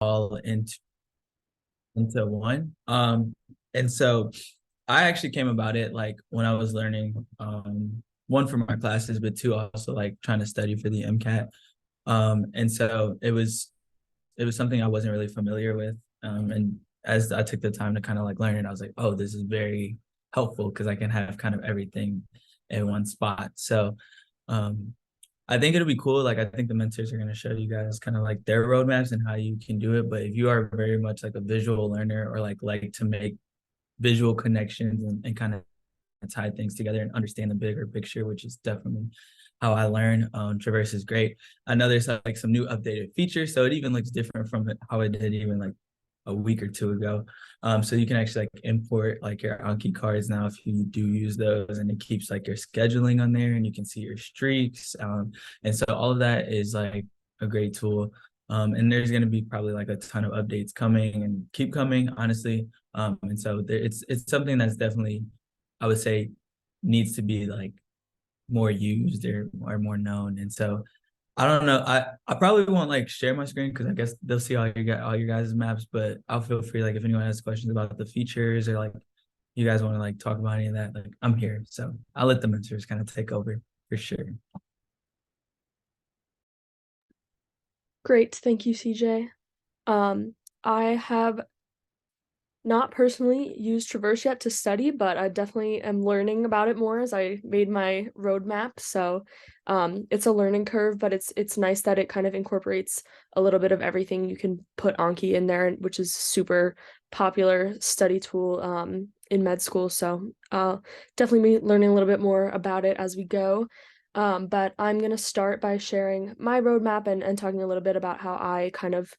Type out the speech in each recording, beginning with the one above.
all into one. And so I actually came about it like when I was learning one for my classes, but two also like trying to study for the MCAT. And so it was something I wasn't really familiar with. And as I took the time to kind of like learn it, I was like, oh, this is very helpful because I can have kind of everything in one spot. So um, I think it'll be cool. Like I think the mentors are going to show you guys kind of like their roadmaps and how you can do it. But if you are very much like a visual learner or like to make visual connections and kind of tie things together and understand the bigger picture, which is definitely how I learn. Traverse is great. I know there's like some new updated features, so it even looks different from how it did even like a week or two ago. So you can actually like import like your Anki cards now if you do use those, and it keeps like your scheduling on there, and you can see your streaks. And so all of that is like a great tool. And there's going to be probably like a ton of updates coming and keep coming, honestly. And so it's something that's definitely, I would say, needs to be like more used or more known. And so I don't know. I probably won't like share my screen because I guess they'll see all your guys' maps, but I'll feel free like if anyone has questions about the features or like you guys want to like talk about any of that, like I'm here. So I'll let the mentors kind of take over for sure. Great, thank you, CJ. I have not personally used Traverse yet to study, but I definitely am learning about it more as I made my roadmap. So, it's a learning curve, but it's nice that it kind of incorporates a little bit of everything. You can put Anki in there, which is super popular study tool in med school. So, definitely be learning a little bit more about it as we go. But I'm gonna start by sharing my roadmap and talking a little bit about how I kind of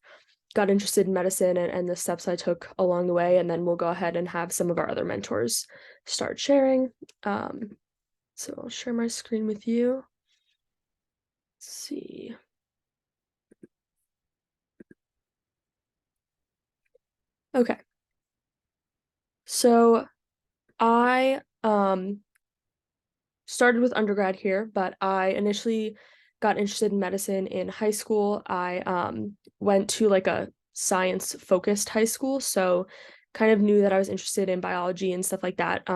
got interested in medicine and the steps I took along the way. And then we'll go ahead and have some of our other mentors start sharing. Um, so I'll share my screen with you. Let's see. Okay. So I started with undergrad here, but I initially got interested in medicine in high school. I went to like a science focused high school, so kind of knew that I was interested in biology and stuff like that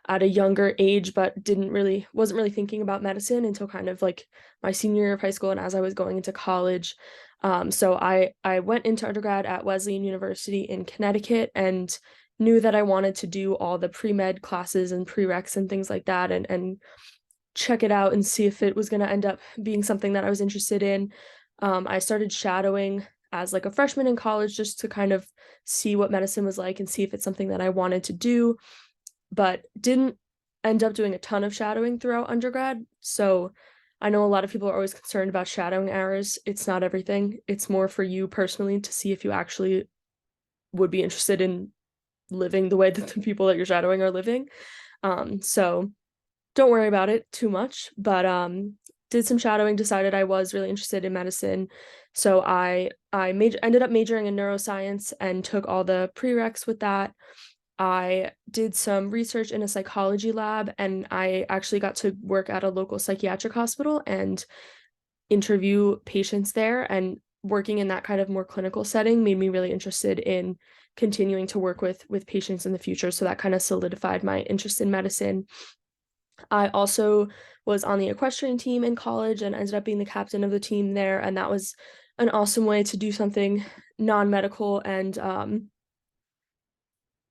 at a younger age, but didn't really wasn't really thinking about medicine until kind of like my senior year of high school and as I was going into college. So I went into undergrad at Wesleyan University in Connecticut and knew that I wanted to do all the pre-med classes and prereqs and things like that and check it out and see if it was going to end up being something that I was interested in. I started shadowing as like a freshman in college just to kind of see what medicine was like and see if it's something that I wanted to do, but didn't end up doing a ton of shadowing throughout undergrad. So I know a lot of people are always concerned about shadowing hours. It's not everything. It's more for you personally to see if you actually would be interested in living the way that the people that you're shadowing are living. So don't worry about it too much, but did some shadowing, decided I was really interested in medicine. So ended up majoring in neuroscience and took all the prereqs with that. I did some research in a psychology lab and I actually got to work at a local psychiatric hospital and interview patients there, and working in that kind of more clinical setting made me really interested in continuing to work with patients in the future, so that kind of solidified my interest in medicine. I also was on the equestrian team in college and ended up being the captain of the team there, and that was an awesome way to do something non-medical and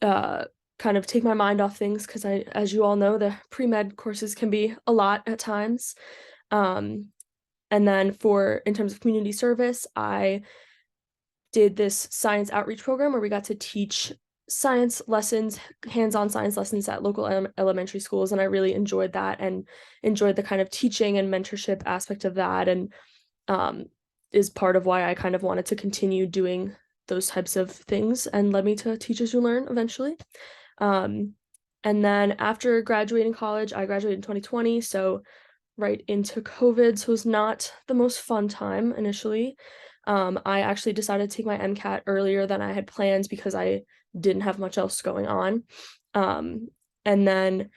uh kind of take my mind off things because I, as you all know, the pre-med courses can be a lot at times. um and then for in terms of community service, I did this science outreach program where we got to teach science lessons, hands-on science lessons at local elementary schools, and I really enjoyed that and enjoyed the kind of teaching and mentorship aspect of that, and um, is part of why I kind of wanted to continue doing those types of things and led me to Teach As You Learn eventually. Um, and then after graduating college, I graduated in 2020, so right into COVID, so it was not the most fun time initially. I actually decided to take my MCAT earlier than I had planned because I didn't have much else going on. Um, and then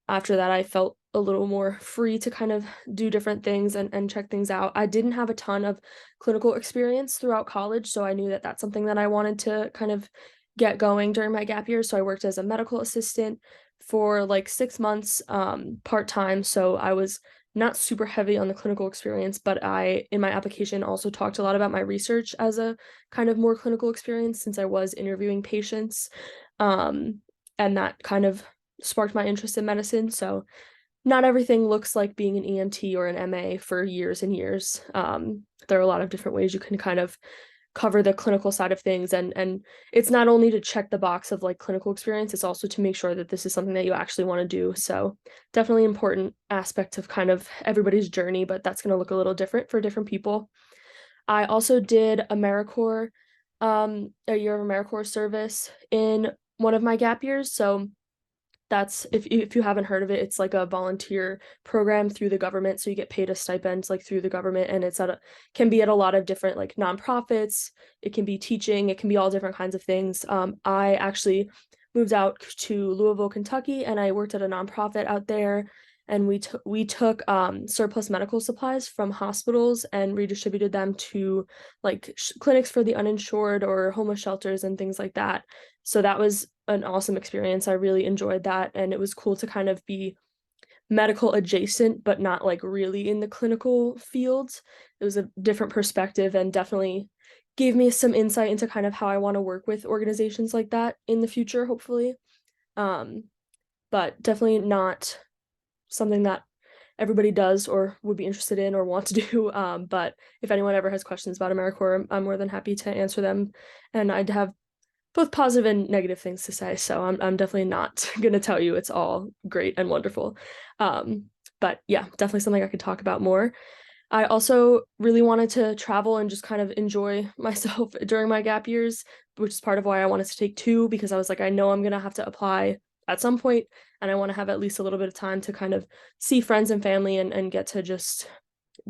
after that, I felt a little more free to kind of do different things and check things out. I didn't have a ton of clinical experience throughout college, so I knew that that's something that I wanted to kind of get going during my gap year. So I worked as a medical assistant for like 6 months, part-time. So I was not super heavy on the clinical experience, but I, in my application, also talked a lot about my research as a kind of more clinical experience since I was interviewing patients. And that kind of sparked my interest in medicine. So not everything looks like being an ENT or an MA for years and years. There are a lot of different ways you can kind of cover the clinical side of things, and it's not only to check the box of like clinical experience, it's also to make sure that this is something that you actually want to do. So definitely important aspect of kind of everybody's journey, but that's going to look a little different for different people. I also did AmeriCorps, a year of AmeriCorps service in one of my gap years. So that's, if you haven't heard of it, it's like a volunteer program through the government. So you get paid a stipend like through the government, and it's can be at a lot of different like nonprofits. It can be teaching, it can be all different kinds of things. I actually moved out to Louisville, Kentucky, and I worked at a nonprofit out there. And we took surplus medical supplies from hospitals and redistributed them to like clinics for the uninsured or homeless shelters and things like that. So that was an awesome experience. I really enjoyed that, and it was cool to kind of be medical adjacent but not like really in the clinical fields. It was a different perspective and definitely gave me some insight into kind of how I want to work with organizations like that in the future, hopefully. But definitely not something that everybody does or would be interested in or want to do. But if anyone ever has questions about AmeriCorps, I'm more than happy to answer them, and I'd have both positive and negative things to say. So I'm definitely not gonna tell you it's all great and wonderful. But yeah, definitely something I could talk about more. I also really wanted to travel and just kind of enjoy myself during my gap years, which is part of why I wanted to take two, because I was like, I know I'm gonna have to apply at some point, and I want to have at least a little bit of time to kind of see friends and family and get to just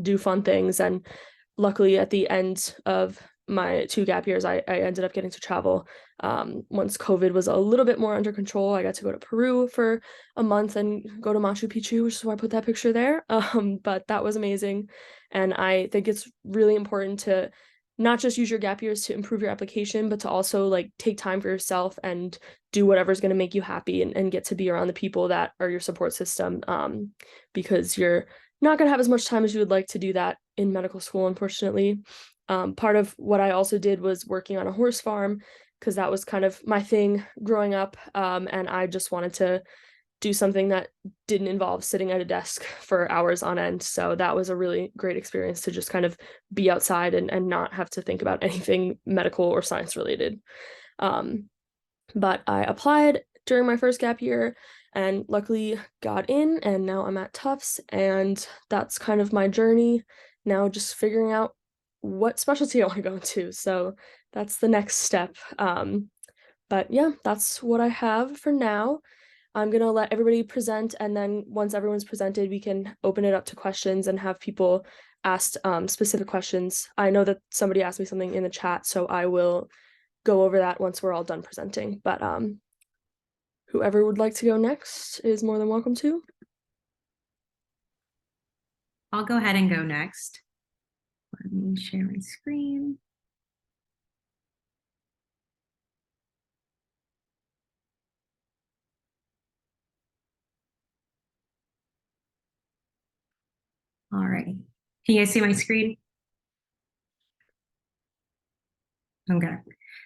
do fun things. And luckily at the end of my two gap years, I ended up getting to travel. Once COVID was a little bit more under control, I got to go to Peru for a month and go to Machu Picchu, which is why I put that picture there. But that was amazing. And I think it's really important to not just use your gap years to improve your application, but to also like take time for yourself and do whatever's going to make you happy, and get to be around the people that are your support system. Because you're not going to have as much time as you would like to do that in medical school, unfortunately. Part of what I also did was working on a horse farm, because that was kind of my thing growing up. And I just wanted to do something that didn't involve sitting at a desk for hours on end. So that was a really great experience to just kind of be outside and not have to think about anything medical or science related. But I applied during my first gap year and luckily got in, and now I'm at Tufts, and that's kind of my journey now, just figuring out what specialty I want to go into. So that's the next step. But yeah, that's what I have for now. I'm gonna let everybody present, and then once everyone's presented, we can open it up to questions and have people ask specific questions. I know that somebody asked me something in the chat, so I will go over that once we're all done presenting. But whoever would like to go next is more than welcome to. I'll go ahead and go next. Let me share my screen. All right. Can you guys see my screen? Okay.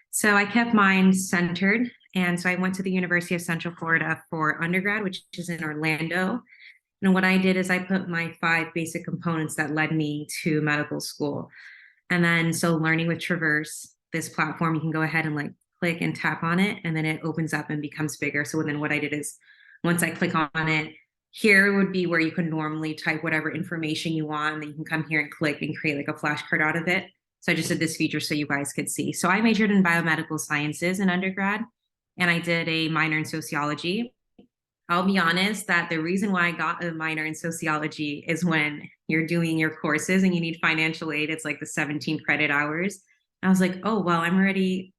So I kept mine centered. And so I went to the University of Central Florida for undergrad, which is in Orlando. And what I did is I put my 5 basic components that led me to medical school. And then, so learning with Traverse, this platform, you can go ahead and like click and tap on it, and then it opens up and becomes bigger. So then what I did is once I click on it, here would be where you can normally type whatever information you want, and then you can come here and click and create like a flashcard out of it. So I just did this feature so you guys could see. So I majored in biomedical sciences in undergrad, and I did a minor in sociology. I'll be honest that the reason why I got a minor in sociology is when you're doing your courses and you need financial aid, it's like the 17 credit hours. I was like, oh, well, I'm already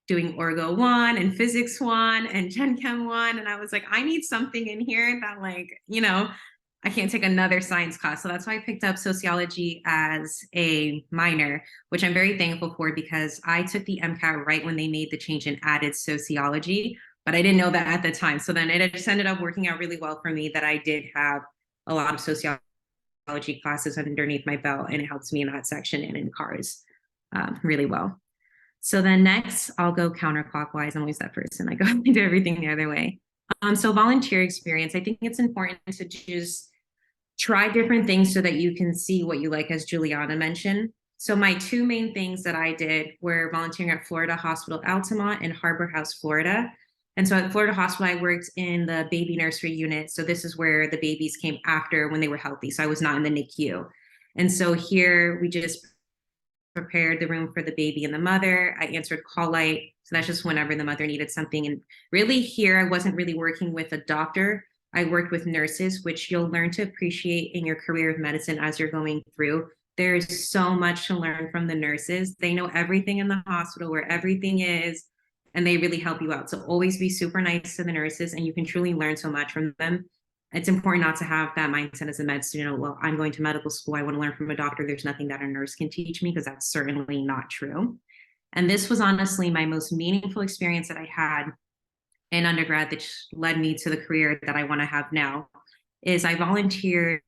doing Orgo 1 and Physics 1 and Gen Chem 1. And I was like, I need something in here that like, I can't take another science class. So that's why I picked up sociology as a minor, which I'm very thankful for because I took the MCAT right when they made the change and added sociology, but I didn't know that at the time. So then it just ended up working out really well for me that I did have a lot of sociology classes underneath my belt, and it helps me in that section and in cars really well. So then next, I'll go counterclockwise. I'm always that person. I go do everything the other way. So volunteer experience, I think it's important to just try different things so that you can see what you like, as Juliana mentioned. So my two main things that I did were volunteering at Florida Hospital Altamont and Harbor House, Florida. And so at Florida Hospital, I worked in the baby nursery unit. So this is where the babies came after when they were healthy. So I was not in the NICU. And so here we just prepared the room for the baby and the mother. I answered call light. So that's just whenever the mother needed something. And really here, I wasn't really working with a doctor. I worked with nurses, which you'll learn to appreciate in your career of medicine as you're going through. There's so much to learn from the nurses. They know everything in the hospital, where everything is, and they really help you out. So always be super nice to the nurses, and you can truly learn so much from them. It's important not to have that mindset as a med student. Well, I'm going to medical school, I want to learn from a doctor. There's nothing that a nurse can teach me, because that's certainly not true. And this was honestly my most meaningful experience that I had in undergrad that led me to the career that I want to have now. Is I volunteered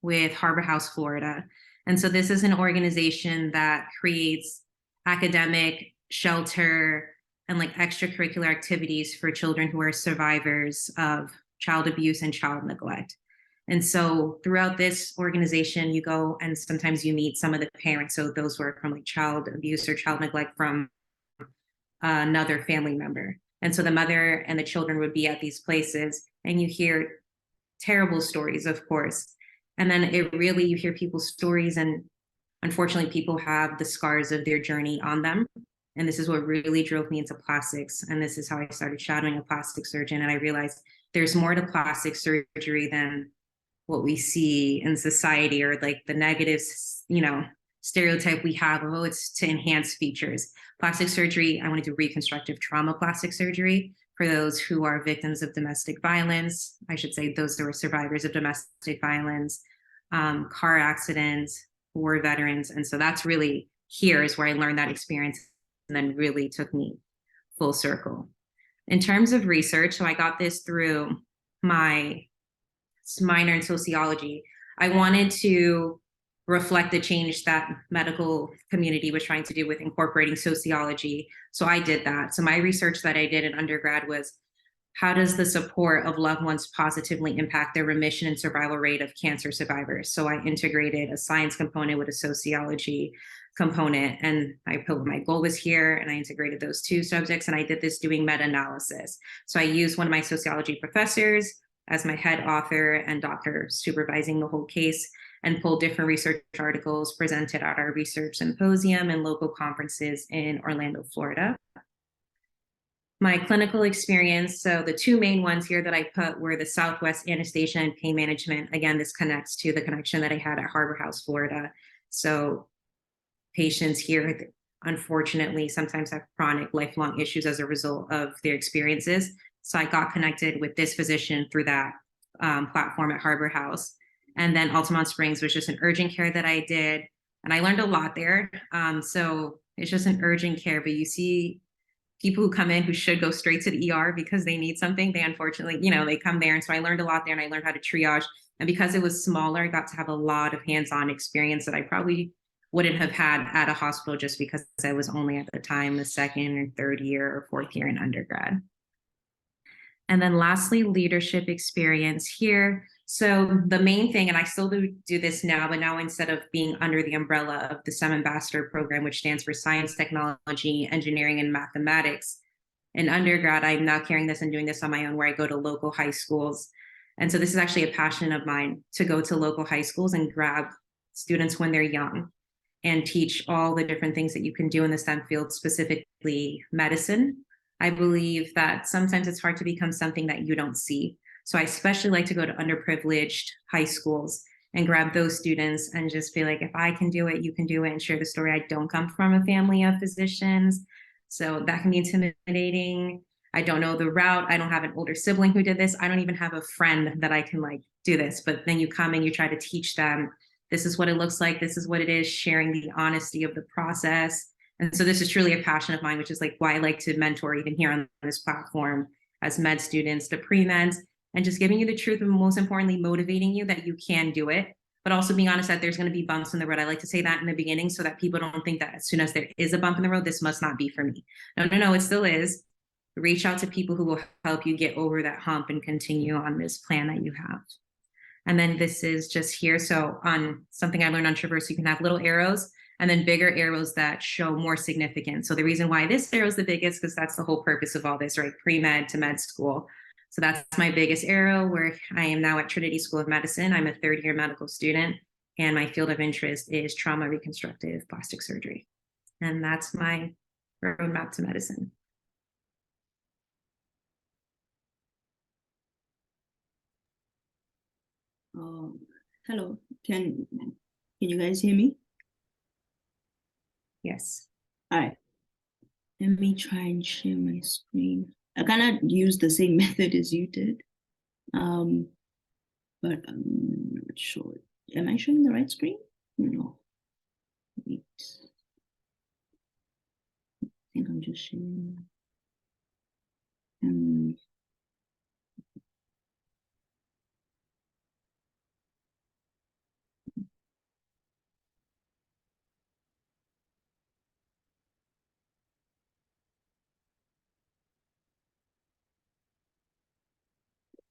with Harbor House, Florida. And so this is an organization that creates academic, shelter, and like extracurricular activities for children who are survivors of child abuse and child neglect. And so throughout this organization, you go and sometimes you meet some of the parents. So those were from like child abuse or child neglect from another family member. And so the mother and the children would be at these places, and you hear terrible stories, of course. And then it really, you hear people's stories, and unfortunately, people have the scars of their journey on them. And this is what really drove me into plastics. And this is how I started shadowing a plastic surgeon. And I realized there's more to plastic surgery than what we see in society, or like the negative, stereotype we have of, oh, it's to enhance features. Plastic surgery, I want to do reconstructive trauma plastic surgery for those who are victims of domestic violence. I should say those who are survivors of domestic violence, car accidents, war veterans. And so that's really, here is where I learned that experience, and then really took me full circle. In terms of research, so I got this through my minor in sociology. I wanted to reflect the change that medical community was trying to do with incorporating sociology. So I did that. So my research that I did in undergrad was, how does the support of loved ones positively impact their remission and survival rate of cancer survivors? So I integrated a science component with a sociology component, and I put my goal was here, and I integrated those two subjects, and I did this doing meta-analysis. So I used one of my sociology professors as my head author and doctor supervising the whole case, and pulled different research articles presented at our research symposium and local conferences in Orlando, Florida. My clinical experience, so the two main ones here that I put were the Southwest anesthesia and pain management. Again, this connects to the connection that I had at Harbor House, Florida. So patients here, unfortunately, sometimes have chronic lifelong issues as a result of their experiences. So I got connected with this physician through that platform at Harbor House. And then Altamont Springs was just an urgent care that I did. And I learned a lot there. So it's just an urgent care, but you see people who come in who should go straight to the ER because they need something. They unfortunately, they come there. And so I learned a lot there, and I learned how to triage. And because it was smaller, I got to have a lot of hands-on experience that I probably wouldn't have had at a hospital, just because I was only at the time the second or third year or fourth year in undergrad. And then lastly, leadership experience here. So the main thing, and I still do this now, but now instead of being under the umbrella of the STEM Ambassador Program, which stands for Science, Technology, Engineering, and Mathematics, in undergrad, I'm now carrying this and doing this on my own, where I go to local high schools. And so this is actually a passion of mine, to go to local high schools and grab students when they're young and teach all the different things that you can do in the STEM field, specifically medicine. I believe that sometimes it's hard to become something that you don't see. So I especially like to go to underprivileged high schools and grab those students and just be like, if I can do it, you can do it, and share the story. I don't come from a family of physicians, so that can be intimidating. I don't know the route. I don't have an older sibling who did this. I don't even have a friend that I can like do this. But then you come and you try to teach them, this is what it looks like. This is what it is, sharing the honesty of the process. And so this is truly a passion of mine, which is like why I like to mentor even here on this platform as med students to pre-meds, and just giving you the truth and most importantly, motivating you that you can do it, but also being honest that there's going to be bumps in the road. I like to say that in the beginning so that people don't think that as soon as there is a bump in the road, this must not be for me. No, it still is. Reach out to people who will help you get over that hump and continue on this plan that you have. And then this is just here. So on something I learned on Traverse, you can have little arrows and then bigger arrows that show more significance. So the reason why this arrow is the biggest, because that's the whole purpose of all this, right? Pre-med to med school. So that's my biggest arrow, where I am now at Trinity School of Medicine. I'm a third-year medical student, and my field of interest is trauma reconstructive plastic surgery. And that's my roadmap to medicine. Hello, can you guys hear me? Yes. All right, let me try and share my screen. I cannot use the same method as you did, but I'm not sure. Am I showing the right screen? No. Wait. I think I'm just sharing.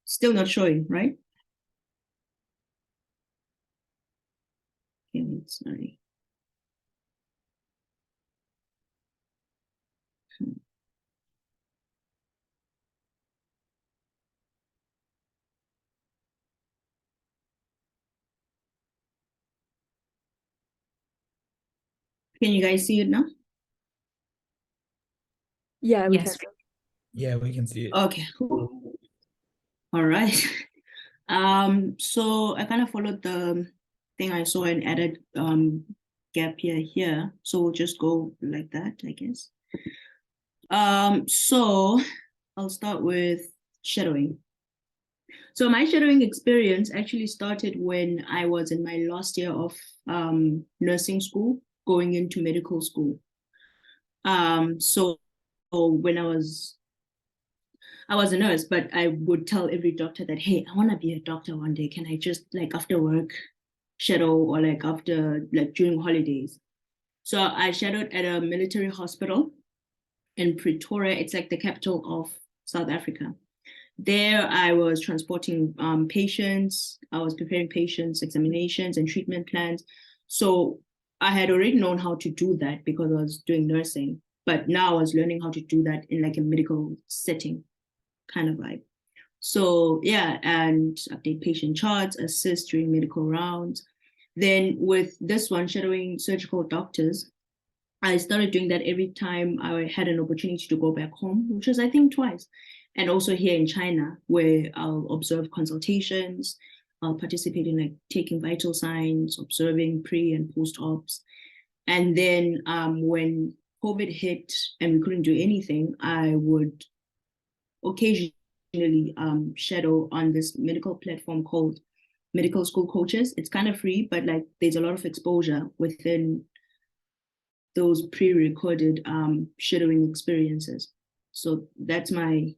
Still not showing, right? Okay, wait, sorry. Can you guys see it now? Yeah, we Yes. can. Yeah, we can see it. Okay. All right. So I kind of followed the thing I saw and added gap year here. So we'll just go like that, I guess. So I'll start with shadowing. So my shadowing experience actually started when I was in my last year of nursing school, going into medical school. So when I was a nurse, but I would tell every doctor that, hey, I want to be a doctor one day. Can I just like after work shadow, or like after like during holidays? So I shadowed at a military hospital in Pretoria. It's like the capital of South Africa. There I was transporting patients. I was preparing patients' examinations and treatment plans. So I had already known how to do that because I was doing nursing, but now I was learning how to do that in like a medical setting kind of vibe. So yeah, and update patient charts, assist during medical rounds. Then with this one, shadowing surgical doctors, I started doing that every time I had an opportunity to go back home, which was I think twice. And also here in China, where I'll observe consultations, I'll participate in like taking vital signs, observing pre and post-ops. And then when COVID hit and we couldn't do anything, I would occasionally shadow on this medical platform called Medical School Coaches. It's kind of free, but like there's a lot of exposure within those pre-recorded shadowing experiences. So that's my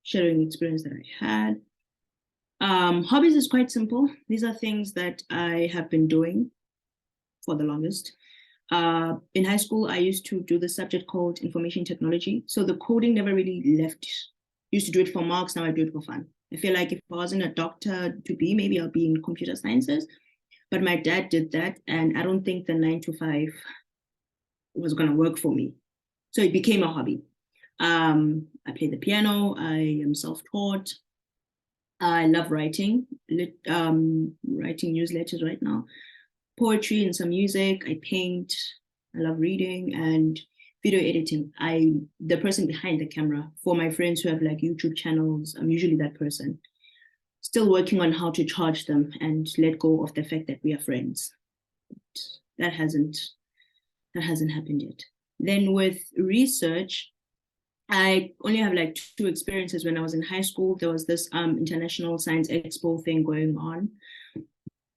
shadowing experience that I had. Hobbies is quite simple. These are things that I have been doing for the longest. In high school, I used to do the subject called information technology. So the coding never really left. Used to do it for marks, now I do it for fun. I feel like if I wasn't a doctor to be, maybe I'll be in computer sciences. But my dad did that, and I don't think the 9 to 5 was going to work for me. So it became a hobby. I play the piano. I am self-taught. I love writing, writing newsletters right now, poetry and some music. I paint. I love reading and video editing. I'm the person behind the camera. For my friends who have like YouTube channels, I'm usually that person. Still working on how to charge them and let go of the fact that we are friends. That hasn't happened yet. Then with research, I only have like two experiences. When I was in high school, there was this International Science Expo thing going on.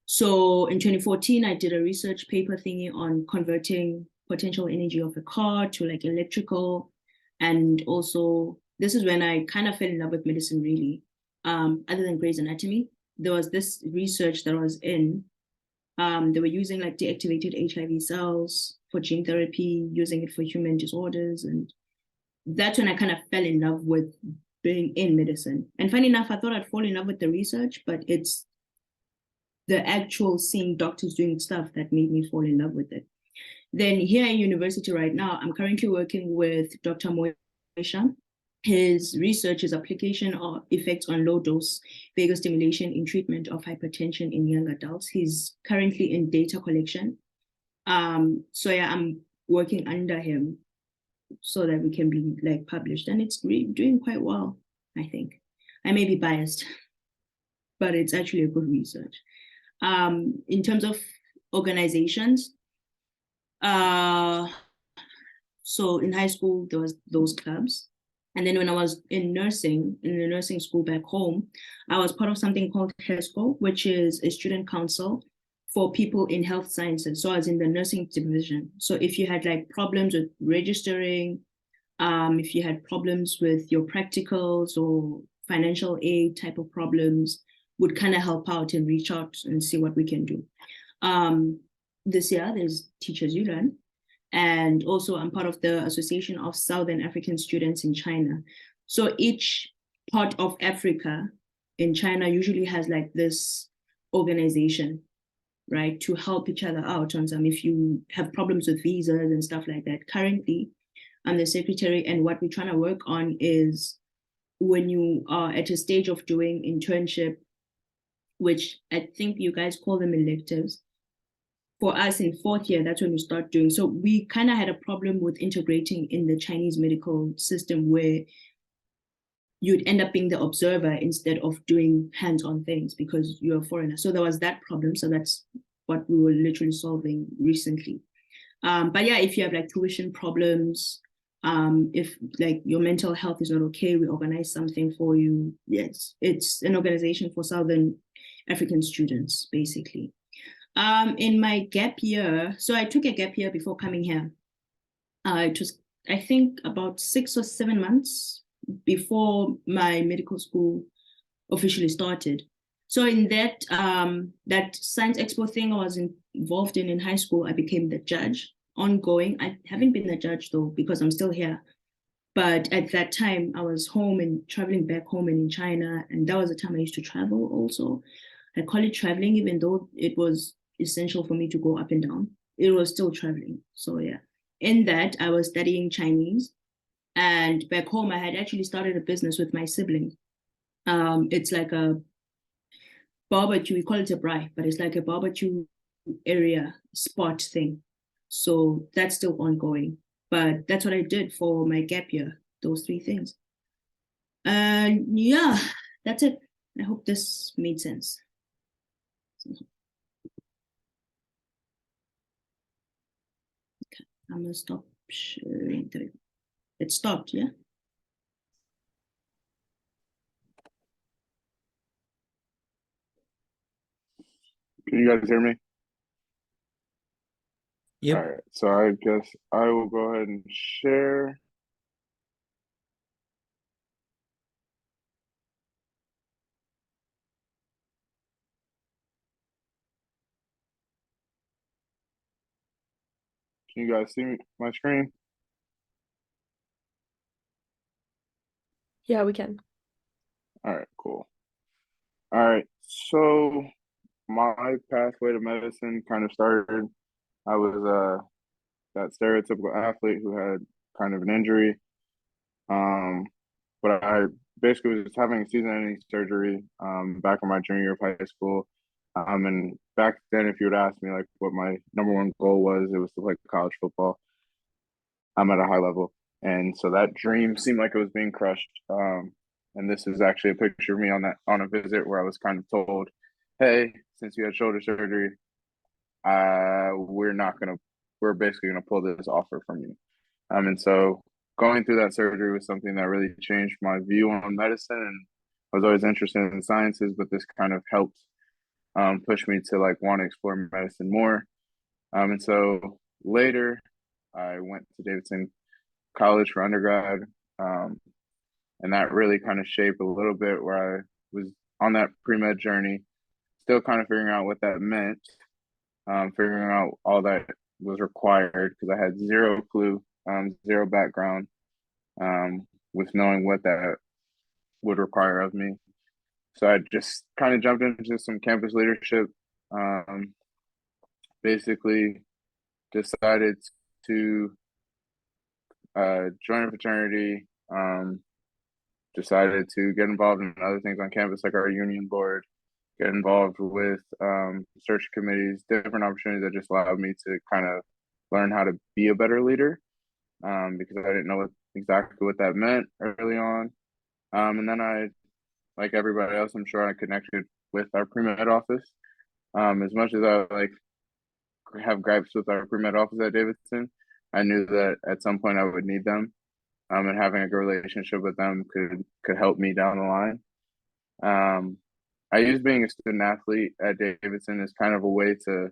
So in 2014, I did a research paper thingy on converting potential energy of a car to like electrical. And also, this is when I kind of fell in love with medicine, really. Other than Grey's Anatomy, there was this research that I was in. They were using like deactivated HIV cells for gene therapy, using it for human disorders. And that's when I kind of fell in love with being in medicine. And funny enough, I thought I'd fall in love with the research, but it's the actual seeing doctors doing stuff that made me fall in love with it. Then here in university right now, I'm currently working with Dr. Moisha. His research is application of effects on low dose vagus stimulation in treatment of hypertension in young adults. He's currently in data collection. So yeah, I'm working under him so that we can be like published, and it's doing quite well, I think. I may be biased, but it's actually a good research. In terms of organizations, so in high school there was those clubs, and then when I was in nursing, in the nursing school back home, I was part of something called HESCO, which is a student council for people in health sciences. So I was in the nursing division. So if you had like problems with registering, if you had problems with your practicals or financial aid type of problems, would kind of help out and reach out and see what we can do. This year, there's Teach As You Learn. And also I'm part of the Association of Southern African Students in China. So each part of Africa in China usually has like this organization, right, to help each other out on some, if you have problems with visas and stuff like that. Currently, I'm the secretary, and what we're trying to work on is when you are at a stage of doing internship, which I think you guys call them electives. For us in fourth year, that's when we start doing. So we kind of had a problem with integrating in the Chinese medical system where you'd end up being the observer instead of doing hands-on things because you're a foreigner. So there was that problem. So that's what we were literally solving recently. But yeah, if you have like tuition problems, if like your mental health is not okay, we organize something for you. Yes, it's an organization for Southern African students, basically. In my gap year, so I took a gap year before coming here. It was, I think, about 6 or 7 months before my medical school officially started. So in that that Science Expo thing I was involved in high school, I became the judge ongoing. I haven't been the judge though, because I'm still here. But at that time, I was home and traveling back home and in China. And that was the time I used to travel also. I call it traveling, even though it was essential for me to go up and down. It was still traveling. So yeah, in that I was studying Chinese, and back home I had actually started a business with my sibling. It's like a barbecue. We call it a braai, but it's like a barbecue area spot thing. So that's still ongoing. But that's what I did for my gap year. Those three things. And yeah, that's it. I hope this made sense. I'm gonna stop sharing. It stopped, yeah? Can you guys hear me? Yep. All right, so I guess I will go ahead and share. Can you guys see my screen? Yeah, we can. All right, cool. All right, so my pathway to medicine kind of started. I was that stereotypical athlete who had kind of an injury. But I basically was having a season-ending surgery back in my junior year of high school. And back then, if you would ask me like what my number one goal was, it was to play college football. I'm at a high level, and so that dream seemed like it was being crushed. And this is actually a picture of me on a visit where I was kind of told, "Hey, since you had shoulder surgery, we're basically gonna pull this offer from you." And so going through that surgery was something that really changed my view on medicine. And I was always interested in sciences, but this kind of helped push me to like want to explore medicine more. And so later, I went to Davidson College for undergrad, and that really kind of shaped a little bit where I was on that pre-med journey, still kind of figuring out what that meant, figuring out all that was required because I had zero clue, zero background with knowing what that would require of me. So I just kind of jumped into some campus leadership. Basically, decided to join a fraternity. Decided to get involved in other things on campus, like our union board, get involved with search committees, different opportunities that just allowed me to kind of learn how to be a better leader because I didn't know exactly what that meant early on. And then I, like everybody else, I'm sure I connected with our pre-med office. As much as I like have gripes with our pre-med office at Davidson, I knew that at some point I would need them. And having a good relationship with them could help me down the line. I use being a student athlete at Davidson as kind of a way to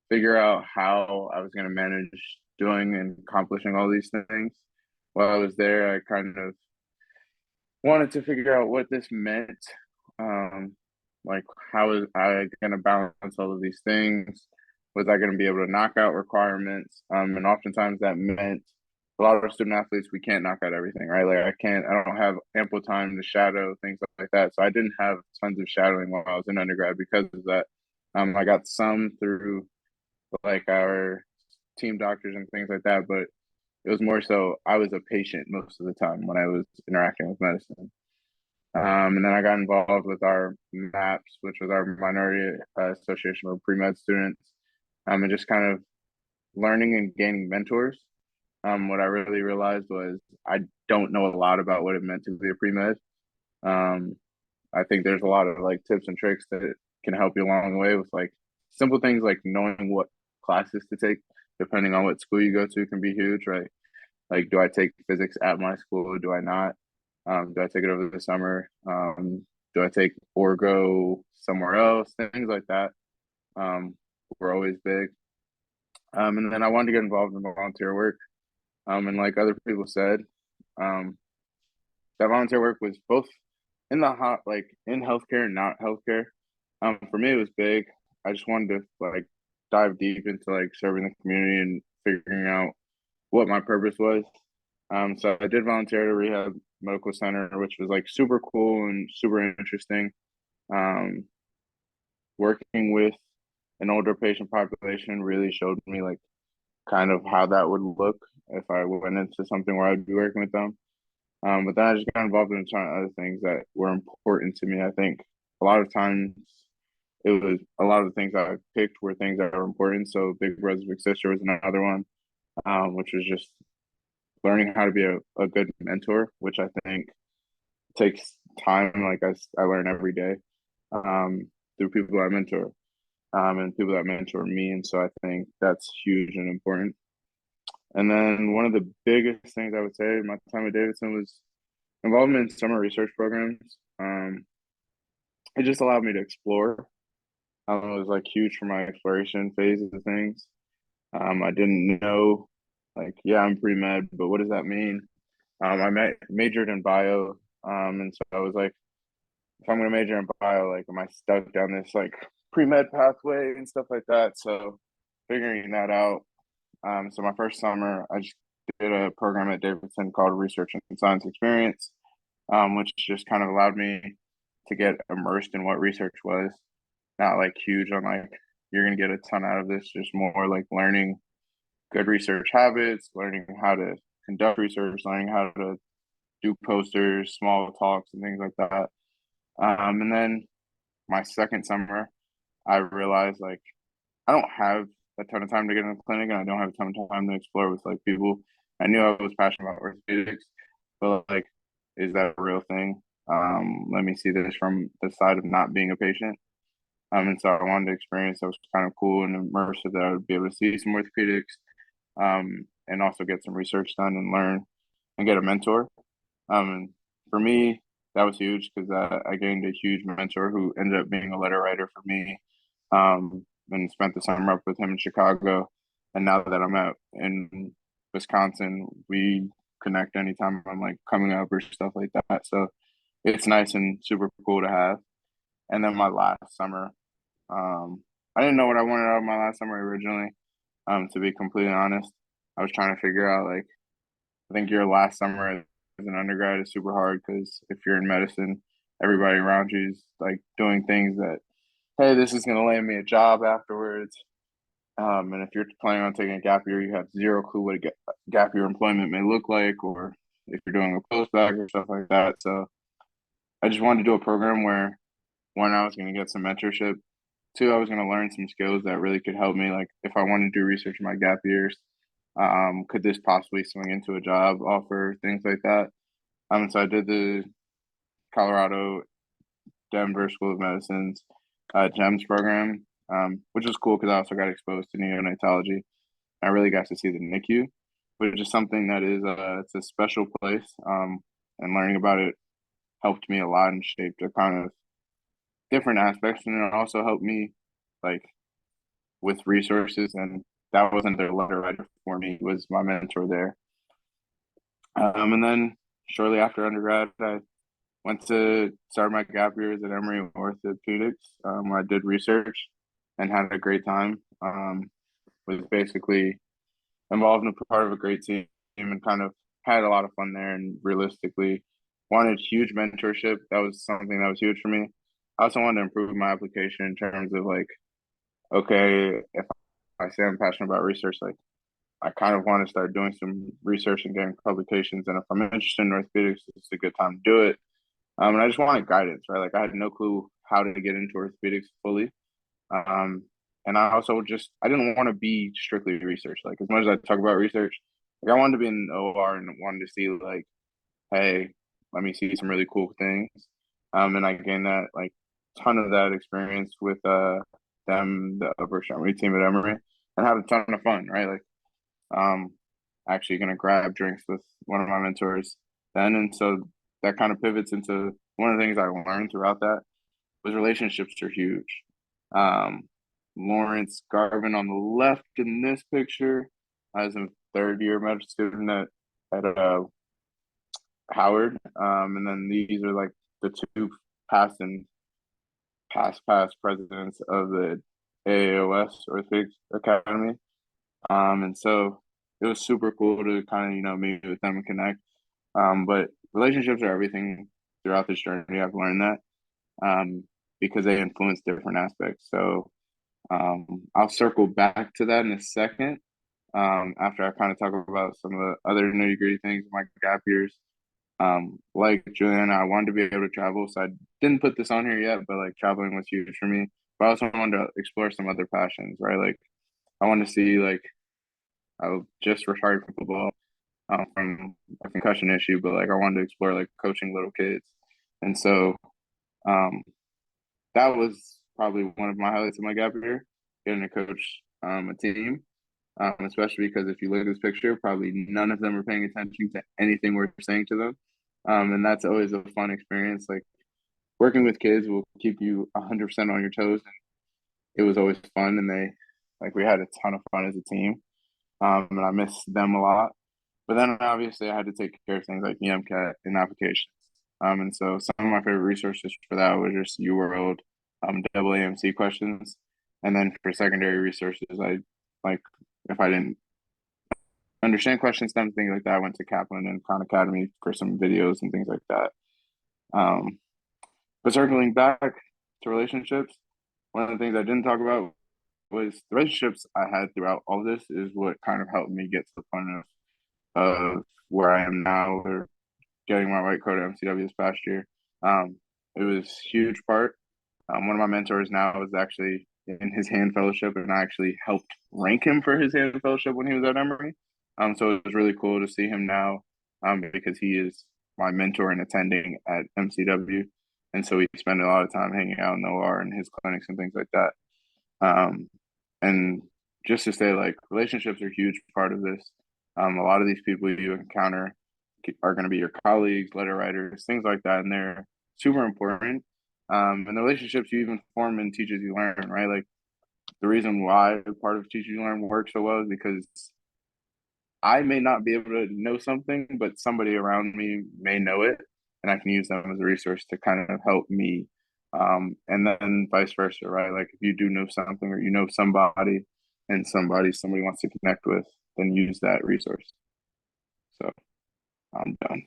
figure out how I was going to manage doing and accomplishing all these things. While I was there, I kind of wanted to figure out what this meant. Like, how was I going to balance all of these things? Was I going to be able to knock out requirements? And oftentimes that meant a lot of student athletes, we can't knock out everything, right? Like I don't have ample time to shadow, things like that. So I didn't have tons of shadowing while I was in undergrad because of that. I got some through like our team doctors and things like that, but it was more so I was a patient most of the time when I was interacting with medicine. And then I got involved with our MAPS, which was our Minority Association of Pre-Med Students, and just kind of learning and gaining mentors. What I really realized was I don't know a lot about what it meant to be a pre-med. I think there's a lot of like tips and tricks that can help you along the way with like simple things like knowing what classes to take, depending on what school you go to, can be huge, right? Like, do I take physics at my school? Do I not? Do I take it over the summer? Do I take Orgo somewhere else? Things like that were always big. And then I wanted to get involved in volunteer work. And like other people said, that volunteer work was both in the hot, like in healthcare and not healthcare. For me, it was big. I just wanted to like dive deep into like serving the community and figuring out what my purpose was. So I did volunteer at a rehab medical center, which was like super cool and super interesting. Working with an older patient population really showed me like kind of how that would look if I went into something where I'd be working with them. But then I just got involved in a ton of other things that were important to me. I think a lot of times it was a lot of the things I picked were things that were important. So Big Brothers Big Sister was another one, which was just learning how to be a good mentor, which I think takes time. Like I learn every day through people I mentor and people that mentor me. And so I think that's huge and important. And then one of the biggest things I would say in my time at Davidson was involvement in summer research programs. It just allowed me to explore. It was like huge for my exploration phase of things. I didn't know, like, yeah, I'm pre-med, but what does that mean? Majored in bio, and so I was like, if I'm gonna major in bio, like, am I stuck down this like pre-med pathway and stuff like that? So figuring that out. So my first summer, I just did a program at Davidson called Research and Science Experience, which just kind of allowed me to get immersed in what research was. Not like huge on like you're gonna get a ton out of this, just more like learning good research habits, learning how to conduct research, learning how to do posters, small talks, and things like that. And then my second summer, I realized like I don't have a ton of time to get in the clinic, and I don't have a ton of time to explore with like people. I knew I was passionate about orthopedics, but like, is that a real thing? Let me see this from the side of not being a patient. And so I wanted to experience that was kind of cool and immersive that I would be able to see some orthopedics, and also get some research done and learn and get a mentor. And for me, that was huge because I gained a huge mentor who ended up being a letter writer for me. And spent the summer up with him in Chicago. And now that I'm out in Wisconsin, we connect anytime I'm like coming up or stuff like that. So it's nice and super cool to have. And then my last summer, I didn't know what I wanted out of my last summer originally. To be completely honest, I was trying to figure out like I think your last summer as an undergrad is super hard because if you're in medicine, everybody around you is like doing things that, hey, this is going to land me a job afterwards. And if you're planning on taking a gap year, you have zero clue what a gap year employment may look like, or if you're doing a postdoc or stuff like that. So I just wanted to do a program where one, I was going to get some mentorship. Two, I was going to learn some skills that really could help me. Like if I wanted to do research in my gap years, could this possibly swing into a job offer, things like that. So I did the Colorado Denver School of Medicine's GEMS program, which was cool because I also got exposed to neonatology. I really got to see the NICU, which is something that is it's a special place. And learning about it helped me a lot and shaped a kind of different aspects, and it also helped me like with resources. And that wasn't their letter writer for me; it was my mentor there. And then shortly after undergrad, I went to start my gap years at Emory Orthopedics. I did research and had a great time. Was basically involved in a part of a great team and kind of had a lot of fun there. And realistically, wanted huge mentorship. That was something that was huge for me. I also wanted to improve my application in terms of like, okay, if I say I'm passionate about research, like I kind of want to start doing some research and getting publications. And if I'm interested in orthopedics, it's a good time to do it. And I just wanted guidance, right? Like I had no clue how to get into orthopedics fully. Um, and I also I didn't want to be strictly research. Like as much as I talk about research, like I wanted to be in the OR and wanted to see like, hey, let me see some really cool things. And I gained that like ton of that experience with the upper extremity team at Emory and had a ton of fun, right? Like actually gonna grab drinks with one of my mentors then. And so that kind of pivots into one of the things I learned throughout that was relationships are huge. Um, Lawrence Garvin on the left in this picture as a third year medical student at Howard. And then these are like the two past and past presidents of the AAOS Orthopedics Academy. And so it was super cool to kind of, meet with them and connect. But relationships are everything throughout this journey. I've learned that because they influence different aspects. So I'll circle back to that in a second after I kind of talk about some of the other nitty gritty things in my gap years. Like Juliana, I wanted to be able to travel, so I didn't put this on here yet, but like traveling was huge for me. But I also wanted to explore some other passions, right? Like I want to see like I just retired from football from a concussion issue, but like I wanted to explore like coaching little kids, and so um, that was probably one of my highlights of my gap year, getting to coach a team. Especially because if you look at this picture, probably none of them are paying attention to anything we're saying to them. And that's always a fun experience. Like working with kids will keep you 100% on your toes. And it was always fun. And we had a ton of fun as a team. And I miss them a lot. But then obviously I had to take care of things like the MCAT and applications. And so some of my favorite resources for that was just UWorld, AAMC questions. And then for secondary resources, I like if I didn't understand questions, things like that, I went to Kaplan and Khan Academy for some videos and things like that. But circling back to relationships, one of the things I didn't talk about was the relationships I had throughout all this is what kind of helped me get to the point of where I am now or getting my white coat at MCW this past year. It was a huge part. One of my mentors now is actually in his hand fellowship, and I actually helped rank him for his hand fellowship when he was at Emory. So it was really cool to see him now because he is my mentor and attending at MCW. And so we spend a lot of time hanging out in the OR and his clinics and things like that. And just to say, like, relationships are a huge part of this. A lot of these people you encounter are going to be your colleagues, letter writers, things like that, and they're super important. And the relationships you even form in Teach As You Learn, right? Like the reason why part of Teach As You Learn works so well is because I may not be able to know something, but somebody around me may know it, and I can use them as a resource to kind of help me. And then vice versa, right? Like if you do know something or you know somebody and somebody wants to connect with, then use that resource. So I'm done.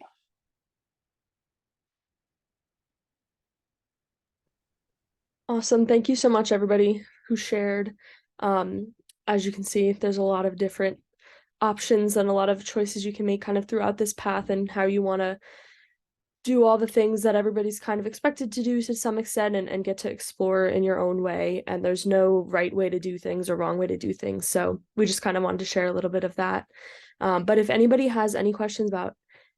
Awesome. Thank you so much, everybody who shared. As you can see, there's a lot of different options and a lot of choices you can make kind of throughout this path and how you want to do all the things that everybody's kind of expected to do to some extent and get to explore in your own way. And there's no right way to do things or wrong way to do things. So we just kind of wanted to share a little bit of that. But if anybody has any questions about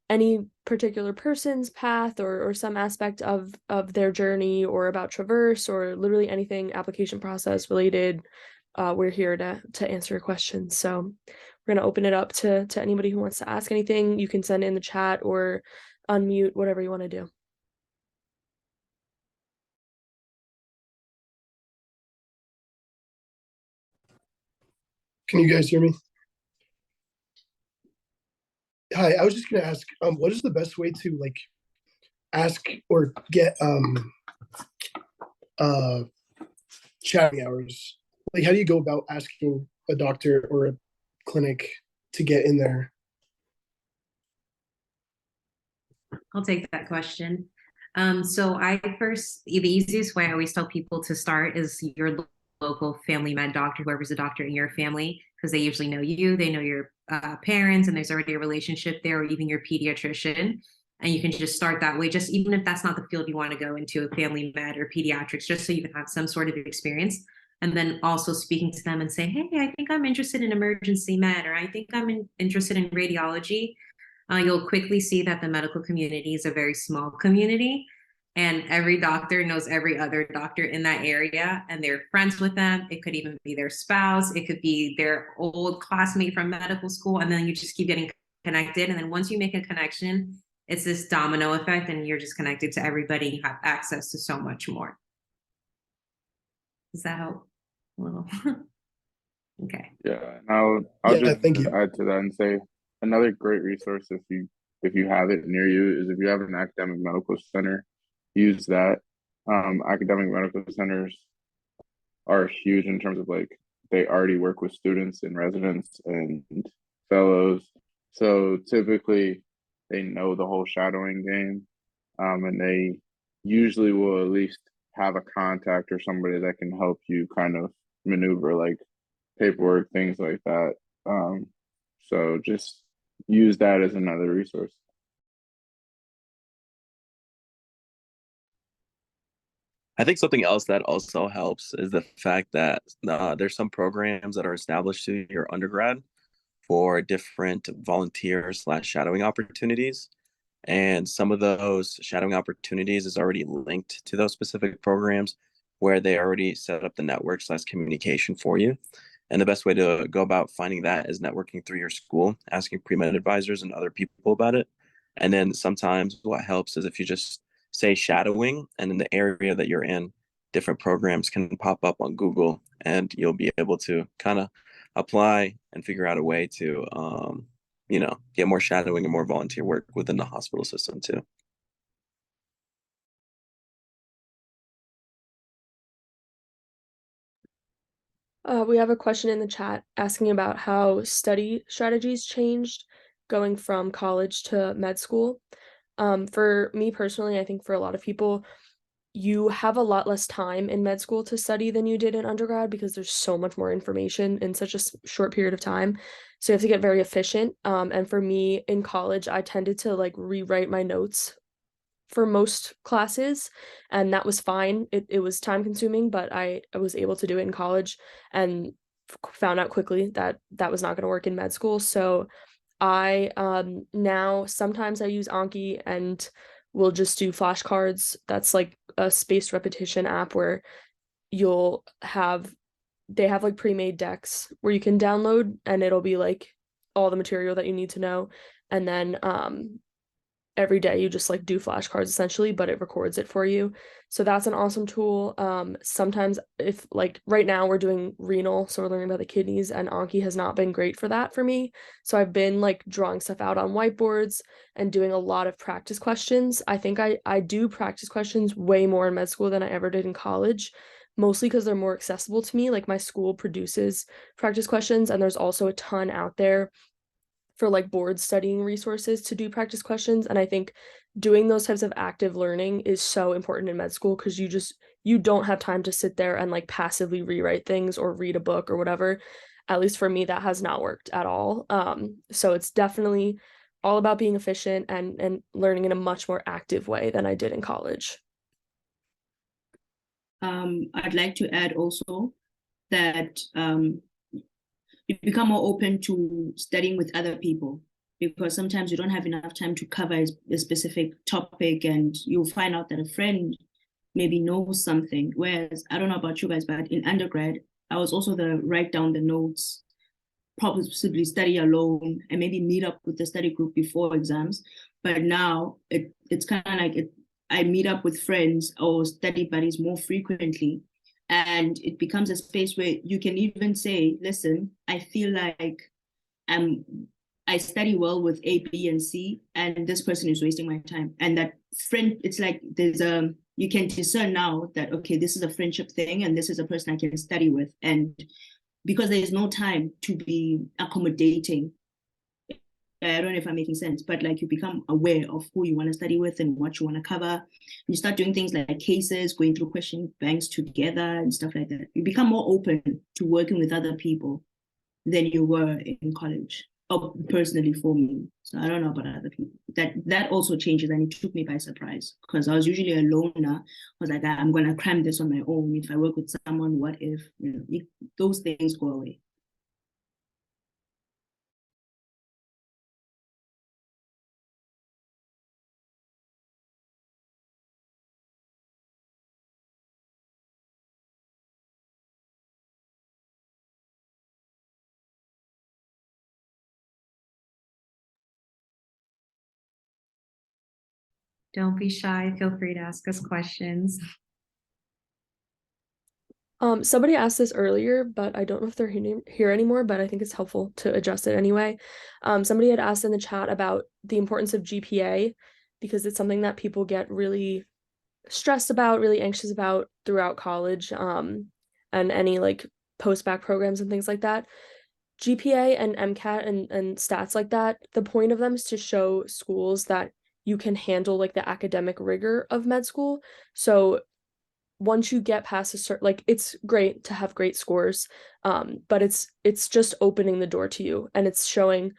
any particular person's path or some aspect of their journey or about Traverse or literally anything application process related, we're here to answer your questions. So we're going to open it up to anybody who wants to ask anything. You can send in the chat or unmute, whatever you want to do. Can you guys hear me? Hi, I was just gonna ask, what is the best way to like ask or get chatting hours? Like, how do you go about asking a doctor or a clinic to get in there? I'll take that question. So the easiest way I always tell people to start is your local family med doctor, whoever's a doctor in your family, because they usually know you, they know your parents, and there's already a relationship there, or even your pediatrician. And you can just start that way, just even if that's not the field you want to go into, a family med or pediatrics, just so you can have some sort of experience. And then also speaking to them and say, hey, I think I'm interested in emergency med, or I think I'm interested in radiology. You'll quickly see that the medical community is a very small community, and every doctor knows every other doctor in that area, and they're friends with them. It could even be their spouse. It could be their old classmate from medical school. And then you just keep getting connected. And then once you make a connection, it's this domino effect, and you're just connected to everybody. You have access to so much more. Does that help a little? Okay. Yeah, and I'll just Thank you. add to that and say another great resource if you have it near you is if you have an academic medical center, use that. Academic medical centers are huge in terms of like they already work with students and residents and fellows, so typically they know the whole shadowing game, and they usually will at least have a contact or somebody that can help you kind of maneuver like paperwork, things like that. So just use that as another resource. I think something else that also helps is the fact that there's some programs that are established to your undergrad for different volunteer / shadowing opportunities. And some of those shadowing opportunities is already linked to those specific programs where they already set up the network / communication for you. And the best way to go about finding that is networking through your school, asking pre-med advisors and other people about it. And then sometimes what helps is if you just say shadowing, and in the area that you're in, different programs can pop up on Google, and you'll be able to kind of apply and figure out a way to, get more shadowing and more volunteer work within the hospital system too. We have a question in the chat asking about how study strategies changed going from college to med school. For me personally, I think for a lot of people, you have a lot less time in med school to study than you did in undergrad because there's so much more information in such a short period of time. So you have to get very efficient. And for me in college, I tended to like rewrite my notes for most classes, and that was fine. It was time consuming, but I was able to do it in college and found out quickly that that was not going to work in med school. So I now sometimes I use Anki and we'll just do flashcards. That's like a spaced repetition app where they have like pre-made decks where you can download, and it'll be like all the material that you need to know. And then every day you just like do flashcards essentially, but it records it for you. So that's an awesome tool. Sometimes if like right now we're doing renal, so we're learning about the kidneys, and Anki has not been great for that for me. So I've been like drawing stuff out on whiteboards and doing a lot of practice questions. I think I do practice questions way more in med school than I ever did in college, mostly because they're more accessible to me. Like my school produces practice questions, and there's also a ton out there for like board studying resources to do practice questions. And I think doing those types of active learning is so important in med school, because you don't have time to sit there and like passively rewrite things or read a book or whatever. At least for me, that has not worked at all. So it's definitely all about being efficient and learning in a much more active way than I did in college. I'd like to add also that you become more open to studying with other people, because sometimes you don't have enough time to cover a specific topic, and you'll find out that a friend maybe knows something. Whereas, I don't know about you guys, but in undergrad, I was also the write down the notes, possibly study alone, and maybe meet up with the study group before exams. But now it's kind of like I meet up with friends or study buddies more frequently. And it becomes a space where you can even say, listen, I feel like I study well with A, B, and C, and this person is wasting my time. And that friend, it's like you can discern now that, okay, this is a friendship thing, and this is a person I can study with. And because there is no time to be accommodating, I don't know if I'm making sense, but like you become aware of who you want to study with and what you want to cover. You start doing things like cases, going through question banks together and stuff like that. You become more open to working with other people than you were in college, or personally for me. So I don't know about other people. That also changes, and it took me by surprise, because I was usually a loner. I was like, I'm going to cram this on my own. If I work with someone, what if, those things go away. Don't be shy. Feel free to ask us questions. Somebody asked this earlier, but I don't know if they're here anymore, but I think it's helpful to address it anyway. Somebody had asked in the chat about the importance of GPA, because it's something that people get really stressed about, really anxious about throughout college, and any like post-bac programs and things like that. GPA and MCAT and stats like that, the point of them is to show schools that you can handle like the academic rigor of med school. So once you get past a certain, like, it's great to have great scores, but it's just opening the door to you, and it's showing,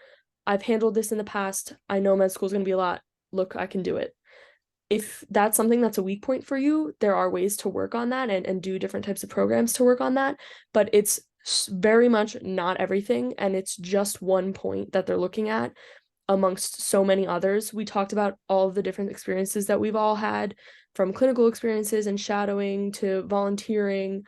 I've handled this in the past, I know med school is going to be a lot, look, I can do it. If that's something that's a weak point for you, there are ways to work on that and do different types of programs to work on that, but it's very much not everything, and it's just one point that they're looking at amongst so many others. We talked about all of the different experiences that we've all had, from clinical experiences and shadowing to volunteering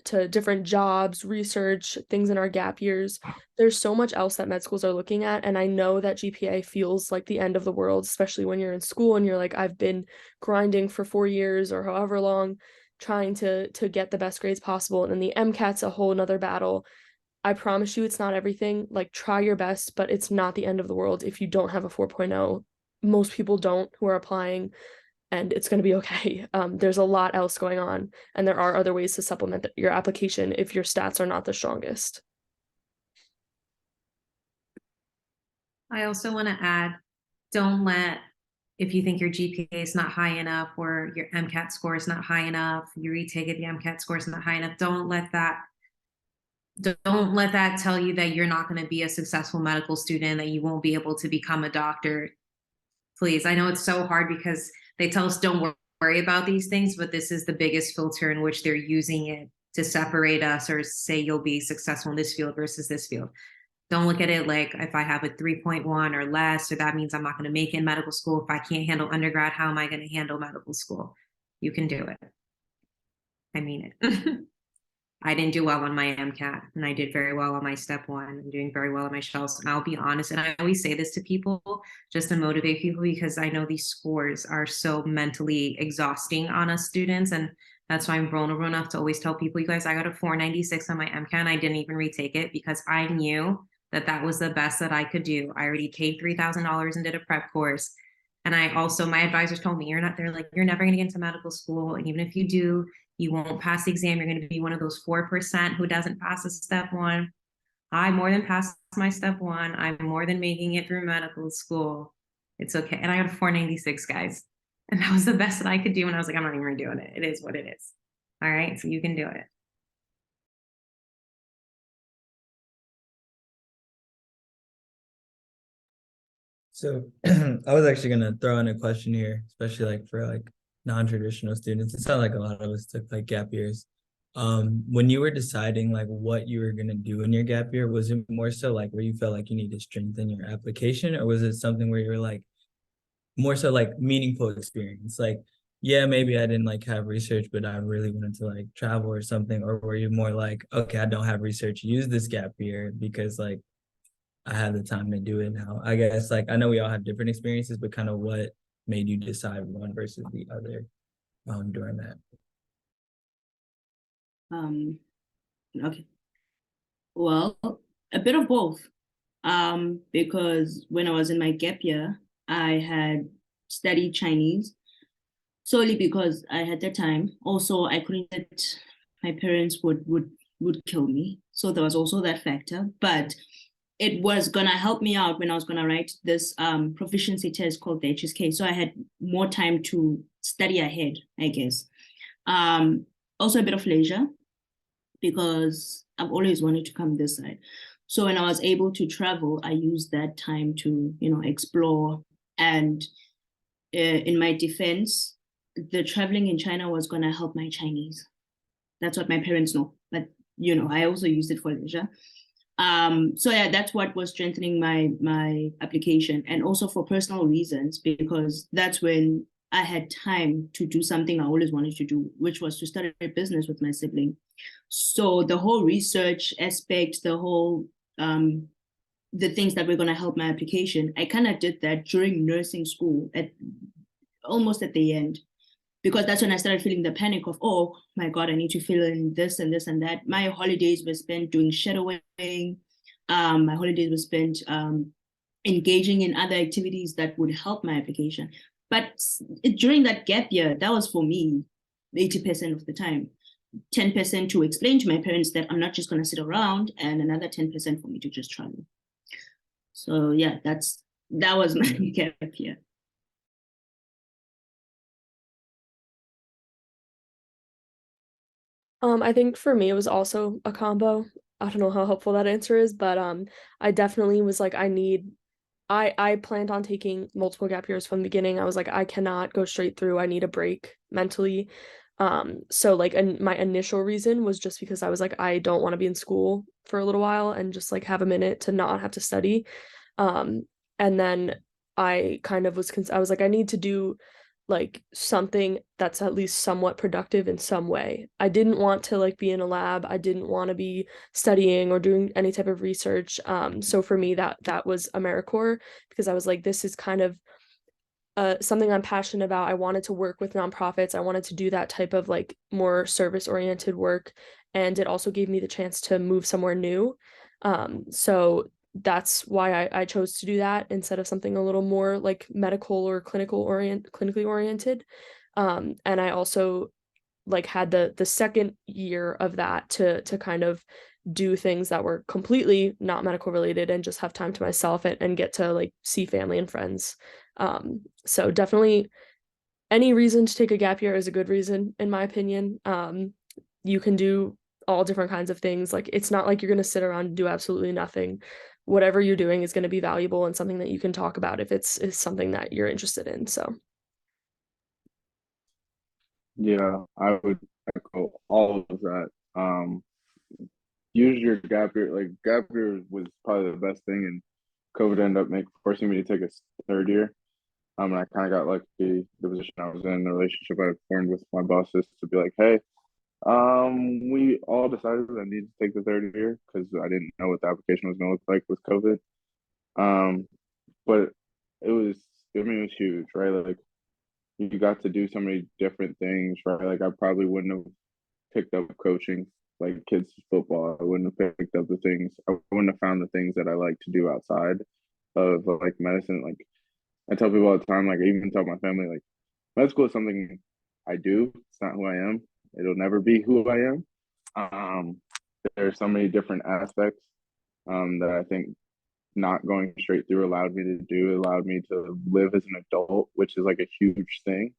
to different jobs, research, things in our gap years. There's so much else that med schools are looking at, and I know that GPA feels like the end of the world, especially when you're in school and you're like, I've been grinding for 4 years or however long trying to get the best grades possible, and then the MCAT's a whole nother battle. I promise you it's not everything. Like, try your best, but it's not the end of the world if you don't have a 4.0. Most people don't who are applying, and it's going to be okay. There's a lot else going on, and there are other ways to supplement your application if your stats are not the strongest. I also want to add, don't let, if you think your GPA is not high enough or your MCAT score is not high enough, you retake it, the MCAT score is not high enough, don't let that tell you that you're not going to be a successful medical student, that you won't be able to become a doctor. Please, I know it's so hard because they tell us don't worry about these things, but this is the biggest filter in which they're using it to separate us or say you'll be successful in this field versus this field. Don't look at it like, if I have a 3.1 or less, or that means I'm not going to make it in medical school. If I can't handle undergrad, how am I going to handle medical school? You can do it. I mean it. I didn't do well on my MCAT, and I did very well on my step one. I'm doing very well on my shells. And I'll be honest, and I always say this to people just to motivate people, because I know these scores are so mentally exhausting on us students. And that's why I'm vulnerable enough to always tell people, you guys, I got a 496 on my MCAT and I didn't even retake it because I knew that that was the best that I could do. I already paid $3,000 and did a prep course. And I also, my advisors told me, they're like, you're never going to get into medical school. And even if you do, you won't pass the exam. You're going to be one of those 4% who doesn't pass a step one. I more than passed my step one. I'm more than making it through medical school. It's okay. And I got a 496, guys. And that was the best that I could do. And I was like, I'm not even redoing it. It is what it is. All right. So you can do it. So I was actually gonna throw in a question here, especially like for like non-traditional students. It sounds like a lot of us took like gap years. When you were deciding like what you were gonna do in your gap year, was it more so like where you felt like you need to strengthen your application, or was it something where you were like more so like meaningful experience? Like, yeah, maybe I didn't like have research, but I really wanted to like travel or something, or were you more like, okay, I don't have research, use this gap year because like I had the time to do it now? I guess like I know we all have different experiences, but kind of what made you decide one versus the other during that? Okay. Well, a bit of both. Because when I was in my gap year, I had studied Chinese solely because I had the time. Also, I couldn't let my parents would kill me. So there was also that factor. But it was gonna help me out when I was gonna write this proficiency test called the HSK. So I had more time to study ahead, I guess. Also a bit of leisure because I've always wanted to come this side. So when I was able to travel, I used that time to, explore. And in my defense, the traveling in China was going to help my Chinese. That's what my parents know. But, I also used it for leisure. So yeah, that's what was strengthening my application, and also for personal reasons, because that's when I had time to do something I always wanted to do, which was to start a business with my sibling. So the whole research aspect, the whole the things that were going to help my application, I kind of did that during nursing school almost at the end, because that's when I started feeling the panic of, oh my God, I need to fill in this and this and that. My holidays were spent doing shadowing. My holidays were spent engaging in other activities that would help my application. But during that gap year, that was for me 80% of the time. 10% to explain to my parents that I'm not just going to sit around, and another 10% for me to just travel. So yeah, that was my gap year. I think for me it was also a combo. I don't know how helpful that answer is, but I definitely was like, I planned on taking multiple gap years from the beginning. I was like, I cannot go straight through. I need a break mentally. So like, and my initial reason was just because I was like, I don't want to be in school for a little while and just like have a minute to not have to study. And then I kind of I was like, I need to do like something that's at least somewhat productive in some way. I didn't want to like be in a lab. I didn't want to be studying or doing any type of research. So for me that was AmeriCorps, because I was like, this is kind of something I'm passionate about. I wanted to work with nonprofits. I wanted to do that type of like more service oriented work. And it also gave me the chance to move somewhere new. So that's why I chose to do that instead of something a little more like medical or clinically oriented. And I also like had the second year of that to kind of do things that were completely not medical related and just have time to myself and get to like see family and friends. So definitely any reason to take a gap year is a good reason, in my opinion. You can do all different kinds of things. Like, it's not like you're going to sit around and do absolutely nothing. Whatever you're doing is going to be valuable and something that you can talk about if it's something that you're interested in. So Yeah, I would echo all of that. Use your gap year. Like gap year was probably the best thing, and COVID ended up forcing me to take a third year. And I kind of got lucky. The position I was in, the relationship I formed with my bosses to be like, hey, We all decided I needed to take the third year because I didn't know what the application was gonna look like with COVID. Um, but it was, I mean, it was huge, right? Like you got to do so many different things, right? Like I probably wouldn't have picked up coaching like kids football. I wouldn't have picked up the things. I wouldn't have found the things that I like to do outside of like medicine. Like I tell people all the time, like I even tell my family, like med school is something I do. It's not who I am. It'll never be who I am. Um, there's so many different aspects that I think not going straight through allowed me to do. It allowed me to live as an adult, which is like a huge thing.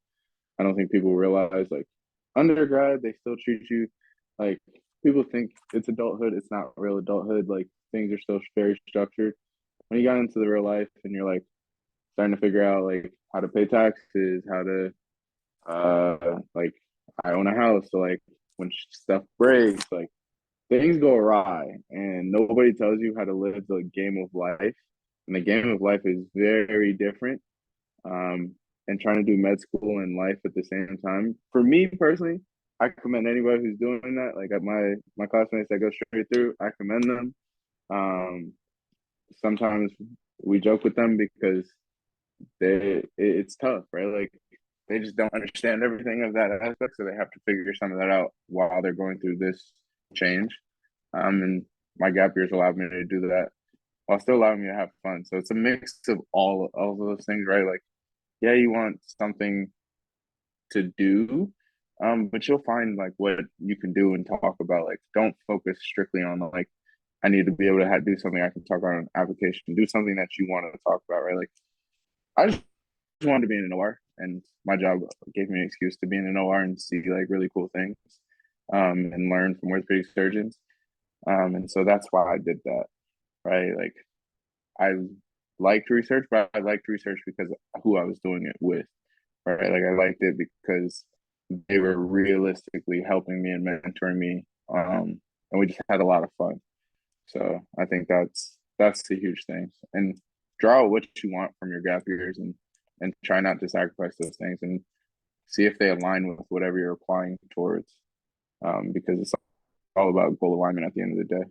I don't think people realize like undergrad, they still treat you like people think it's adulthood. It's not real adulthood. Like things are still very structured. When you got into the real life and you're like starting to figure out like how to pay taxes, how to like I own a house, so like when stuff breaks, like things go awry and nobody tells you how to live the game of life. And the game of life is very different. And trying to do med school and life at the same time. For me personally, I commend anybody who's doing that. Like at my classmates that go straight through, I commend them. Um, Sometimes we joke with them because it's tough, right? Like they just don't understand everything of that aspect, so they have to figure some of that out while they're going through this change. And my gap years allowed me to do that while still allowing me to have fun. So it's a mix of all of those things, right? Like, yeah, you want something to do, but you'll find like what you can do and talk about. Like, don't focus strictly on the like, I need to be able to do something I can talk about on an application. Do something that you want to talk about, right? Like, I just wanted to be in an OR, and my job gave me an excuse to be in an OR and see like really cool things, and learn from orthopedic surgeons. And so that's why I did that, right? Like I liked research, but I liked research because of who I was doing it with, right? Like I liked it because they were realistically helping me and mentoring me, and we just had a lot of fun. So I think that's the huge thing. And draw what you want from your gap years and try not to sacrifice those things and see if they align with whatever you're applying towards. Because it's all about goal alignment at the end of the day.